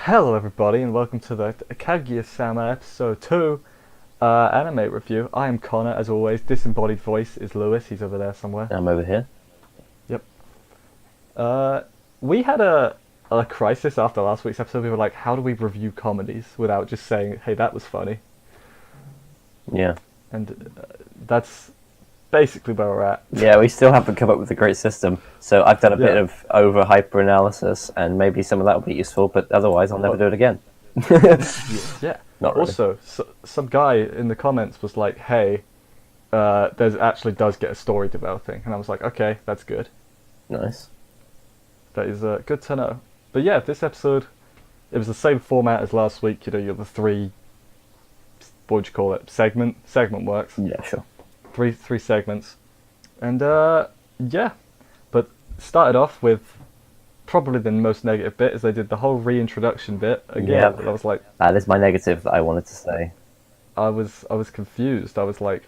Hello everybody and welcome to the Kaguya-sama episode 2 anime review. I am Connor, as always. Disembodied voice is Lewis, he's over there somewhere. I'm over here. Yep. We had a crisis after last week's episode. We were like, how do we review comedies without just saying, hey, that was funny? Yeah. And that's basically where we're at. Yeah, we still haven't come up with a great system. So I've done a bit of over-hyper analysis, and maybe some of that will be useful, but otherwise I'll never do it again. Yeah. Not really. Also, some guy in the comments was like, hey, there's actually does get a story developing. And I was like, okay, that's good. Nice. That is good to know. But yeah, this episode, it was the same format as last week. You know, you're the three, what would you call it? Segment works. Yeah, sure. Three segments. And yeah. But started off with probably the most negative bit, is they did the whole reintroduction bit again. Yep. And I was like, That is my negative that I wanted to say. I was confused. I was like,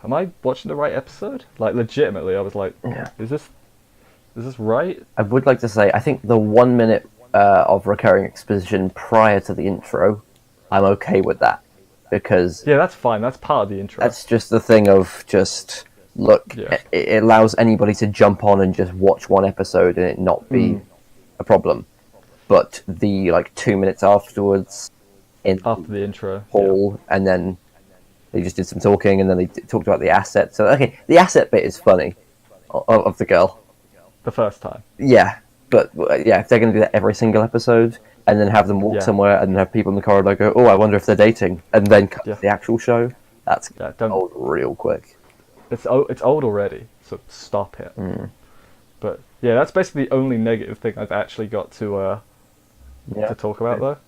am I watching the right episode? Like, legitimately, I was like, Yeah. Is this right? I would like to say, I think the 1 minute of recurring exposition prior to the intro, I'm okay with that. Because Yeah, that's fine. That's part of the intro. that's just the thing of just, look, Yeah. it allows anybody to jump on and just watch one episode and it not be a problem. But the 2 minutes afterwards in After the intro. hall, and then they just did some talking, and then they talked about the asset. So okay, the asset bit is funny of the girl. The first time. Yeah, but yeah, if they're going to do that every single episode, and then have them walk Yeah. somewhere, and then have people in the corridor go, "Oh, I wonder if they're dating," and then cut to Yeah. the actual show, that's Yeah, don't. old real quick. It's old already, so stop it. But yeah, that's basically the only negative thing I've actually got to talk about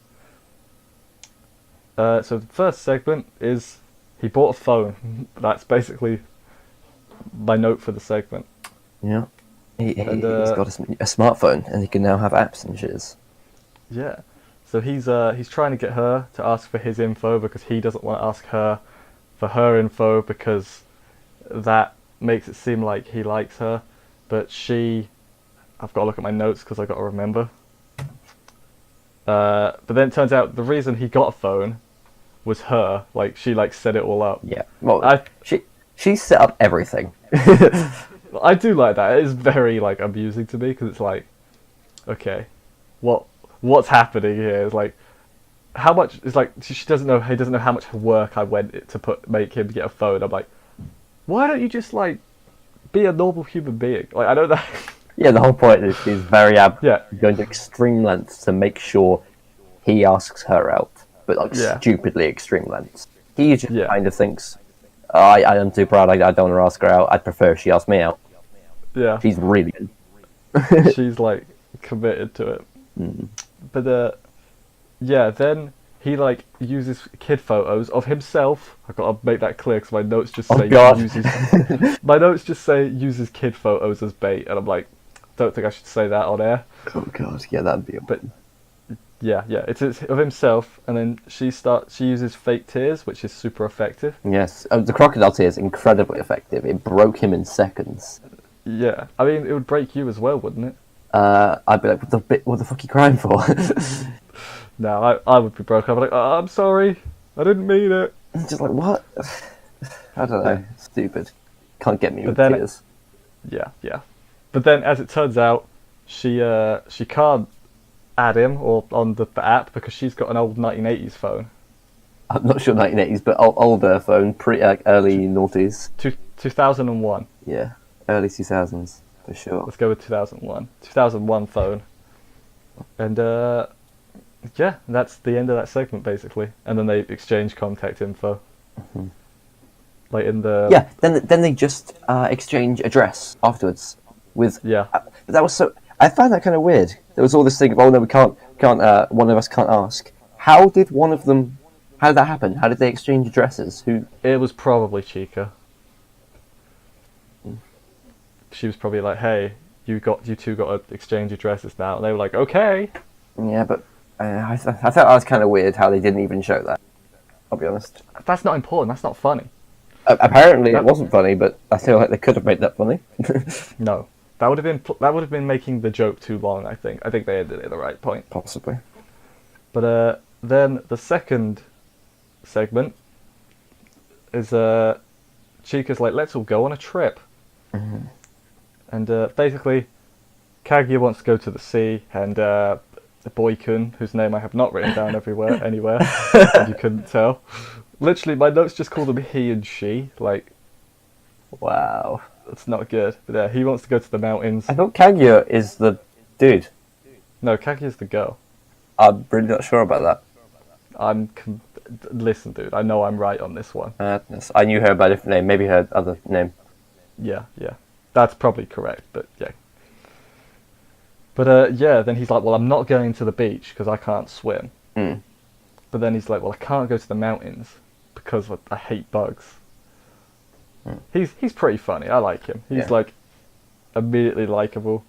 though. So the first segment is he bought a phone. That's basically my note for the segment. Yeah, he's And, got a smartphone, and he can now have apps and shiz. Yeah. So he's trying to get her to ask for his info because he doesn't want to ask her for her info because that makes it seem like he likes her. But I've got to look at my notes because I've got to remember. But then it turns out the reason he got a phone was her. Like, she set it all up. Yeah, well, she set up everything. I do like that. It is very amusing to me because it's like, okay, what's happening here? It's like, how much? It's like she doesn't know. He doesn't know how much work I went to make him get a phone. I'm like, why don't you just be a normal human being? Like, I know that. Yeah, the whole point is she's very Yeah. going to extreme lengths to make sure he asks her out, but Yeah. stupidly extreme lengths. He just Yeah. kind of thinks, I am too proud, I don't want to ask her out, I'd prefer if she asked me out. Yeah. She's really good. She's committed to it. But yeah, then he uses kid photos of himself. I've got to make that clear because my notes just say God. my notes just say uses kid photos as bait, and I'm like, don't think I should say that on air. Oh god, yeah, that'd be But yeah, it's of himself, and then she uses fake tears, which is super effective. Yes, the crocodile tear is incredibly effective. It broke him in seconds. Yeah, I mean it would break you as well, wouldn't it? I'd be like, what the fuck are you crying for? No, I would be broken. I'd be like, oh, I'm sorry, I didn't mean it. It's just like, what? I don't know. Stupid. Can't get me But with then- tears. Yeah. But then, as it turns out, she can't add him or on the app because she's got an old 1980s phone. I'm not sure 1980s, but older phone, early noughties. 2001. Yeah, early 2000s for sure. Let's go with 2001. 2001 phone. And yeah, that's the end of that segment basically. And then they exchange contact info. In the Yeah, then they just exchange address afterwards with. Yeah. That was so. I found that kind of weird. There was all this thing of, oh no, we can't. One of us can't ask. How did one of them? How did that happen? How did they exchange addresses? Who? It was probably Chica. She was probably like, "Hey, you two got to exchange addresses now." And they were like, "Okay." Yeah, but I thought that was kind of weird how they didn't even show that. I'll be honest. That's not important. That's not funny. Apparently, it wasn't funny, but I feel like they could have made that funny. No, that would have been making the joke too long. I think they ended it at the right point. Possibly. But then the second segment is Chica's like, let's all go on a trip. And basically, Kaguya wants to go to the sea, and Boykun, whose name I have not written down anywhere, and you couldn't tell. Literally, my notes just call them he and she. Like, Wow. that's not good. But yeah, he wants to go to the mountains. I thought Kaguya is the dude. No, Kaguya's the girl. I'm really not sure about that. Listen, dude, I know I'm right on this one. Madness. I knew her by a different name, maybe her other name. Yeah. That's probably correct, but yeah. But yeah, then he's like, well, I'm not going to the beach because I can't swim. Mm. But then he's like, well, I can't go to the mountains because I hate bugs. He's pretty funny. I like him. He's like immediately likable.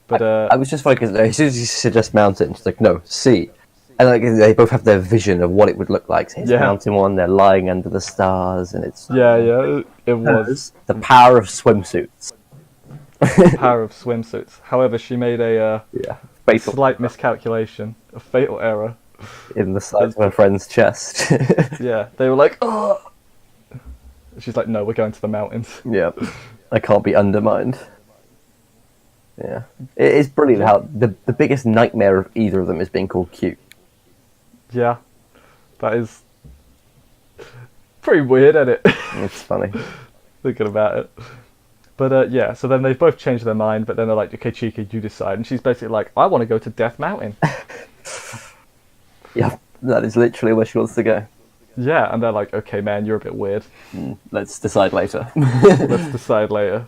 But I was just like, as soon as he suggests mountain, she's like, no, sea. And like they both have their vision of what it would look like. So here's the mountain one, they're lying under the stars, and it's it was the power of swimsuits. power of swimsuits. However, she made a fatal slight miscalculation, a fatal error. in the size of her friend's chest. Yeah, they were like, oh. She's like, no, we're going to the mountains. Yeah, I can't be undermined. Yeah, it is brilliant how the biggest nightmare of either of them is being called cute. Yeah, that is pretty weird, isn't it? It's funny. Thinking about it. But yeah, so then they've both changed their mind, but then they're like, okay, Chica, you decide. And she's basically like, I want to go to Death Mountain. Yeah, that is literally where she wants to go. Yeah, and they're like, okay, man, you're a bit weird. Let's decide later. Let's decide later.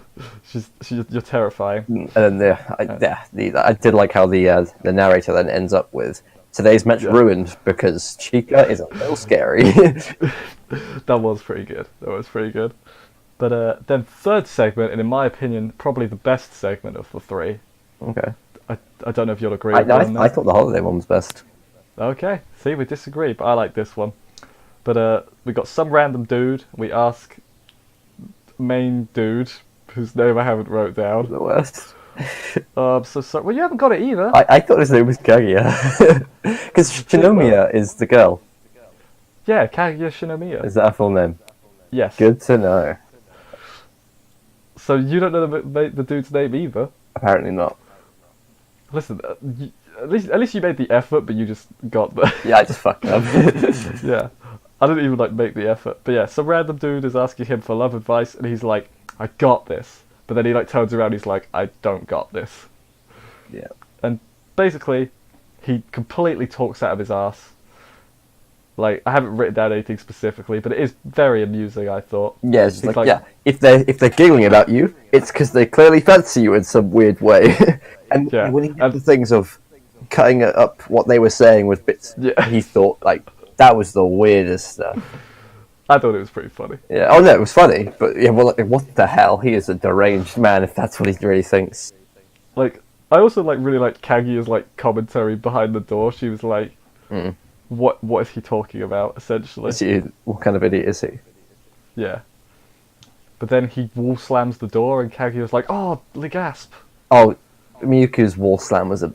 You're terrifying. And then I did like how the narrator then ends up with, today's match ruined because Chica is a little scary. That was pretty good. But then third segment, and in my opinion, probably the best segment of the three. Okay. I don't know if you'll agree with me on that. I thought the holiday one was best. Okay, see, we disagree, but I like this one. But we got some random dude. We ask main dude, whose name I haven't wrote down. The worst. So sorry. Well, you haven't got it either. I thought his name was Kaguya. Because Shinomiya is the girl. Yeah, Kaguya Shinomiya. Is that her full name? Yes. Good to know. So you don't know the dude's name either? Apparently not. Listen, at least you made the effort, but you just got the... Yeah, I just fucked up. Yeah. I didn't even make the effort. But yeah, some random dude is asking him for love advice, and he's like, I got this. But then he turns around, he's like, I don't got this. Yeah. And basically, he completely talks out of his ass. Like, I haven't written down anything specifically, but it is very amusing, I thought. Yeah, it's just like, if they're giggling about you, it's because they clearly fancy you in some weird way. And when he did the things of cutting up what they were saying with bits, he thought, that was the weirdest stuff. I thought it was pretty funny. Yeah. Oh no, it was funny, but what the hell? He is a deranged man if that's what he really thinks. I also really liked Kaguya's commentary behind the door. She was like, "What is he talking about?" Essentially, what kind of idiot is he? Yeah. But then he wall slams the door, and Kaguya's like, "Oh, gasp!" Oh, Miyuki's wall slam was an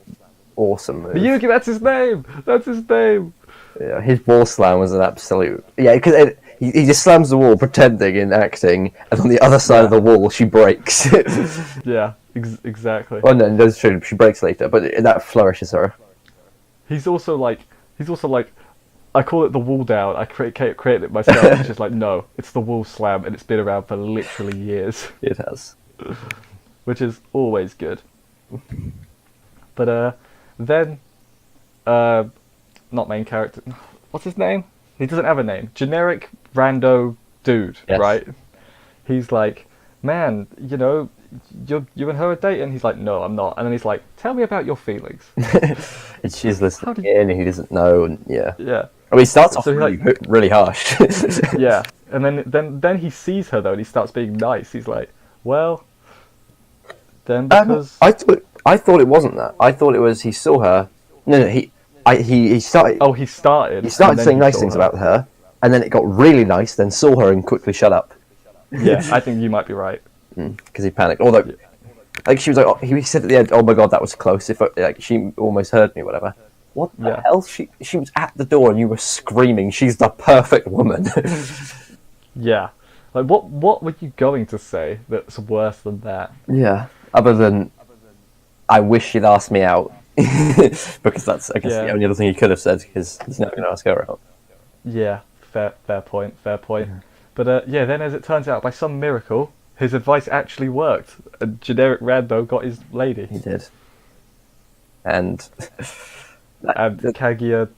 awesome move. Miyuki, that's his name. That's his name. Yeah, his wall slam was an absolute... Yeah, because he just slams the wall, pretending and acting, and on the other side of the wall, she breaks. Yeah, exactly. Oh no, that's true. She breaks later, but that flourishes her. He's also like, I call it the wall down. I created it myself. It's just like, no, it's the wall slam, and it's been around for literally years. It has. Which is always good. But then, not main character. What's his name? He doesn't have a name. Generic rando dude, right? He's like, man, you and her are dating? He's like, no, I'm not. And then he's like, tell me about your feelings. And she's listening in, and he doesn't know, and yeah. I mean, he starts off really harsh. Yeah, and then he sees her though, and he starts being nice. He's like, well, then because I thought it wasn't that. I thought it was he saw her. No, he started. Oh, he started. He started saying nice things about her, and then it got really nice. Then saw her and quickly shut up. Yeah, I think you might be right. Because he panicked. Although, she was like, he said at the end, "Oh my god, that was close." If she almost heard me, whatever. what the hell? She was at the door and you were screaming, she's the perfect woman. Yeah. Like, what were you going to say that's worse than that? Yeah. Other than, I wish she'd asked me out. Because that's, I guess, the only other thing he could have said, because he's never going to ask her out. Yeah, fair point. Yeah. But then as it turns out, by some miracle, his advice actually worked. A generic rando got his lady. He did. And Kaguya...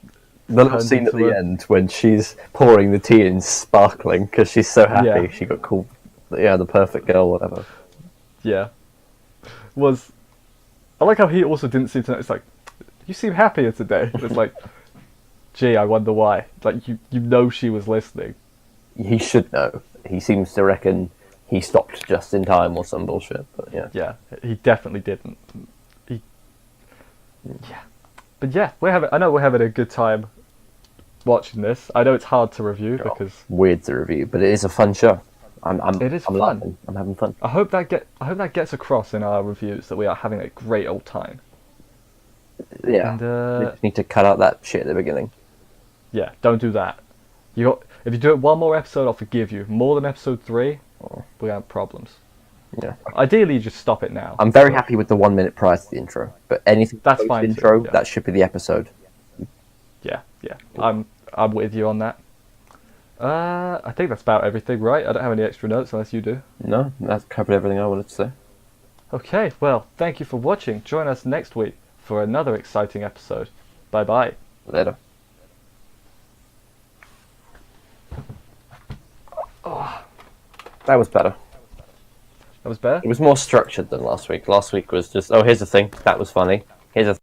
The little scene at the end when she's pouring the tea and sparkling because she's so happy she got called, the perfect girl, whatever. Yeah. I like how he also didn't seem to know. It's like, you seem happier today. It's like, gee, I wonder why. It's like, you know she was listening. He should know. He seems to reckon he stopped just in time or some bullshit, but yeah. Yeah, he definitely didn't. Yeah. But yeah, I know we're having a good time watching this. I know it's hard to review because... Weird to review, but it is a fun show. It is fun. Laughing. I'm having fun. I hope that gets across in our reviews that we are having a great old time. Yeah. And, we just need to cut out that shit at the beginning. Yeah, don't do that. If you do it one more episode, I'll forgive you. More than episode 3, we have problems. Yeah. Ideally, you just stop it now. I'm very happy with the 1 minute prior to the intro, but anything that's post fine. Intro, too, that should be the episode. Yeah. I'm with you on that. I think that's about everything, right? I don't have any extra notes unless you do. No, that's covered everything I wanted to say. Okay, well, thank you for watching. Join us next week for another exciting episode. Bye-bye. Later. Oh. That was better. That was better? It was more structured than last week. Last week was just, here's the thing. That was funny. Here's a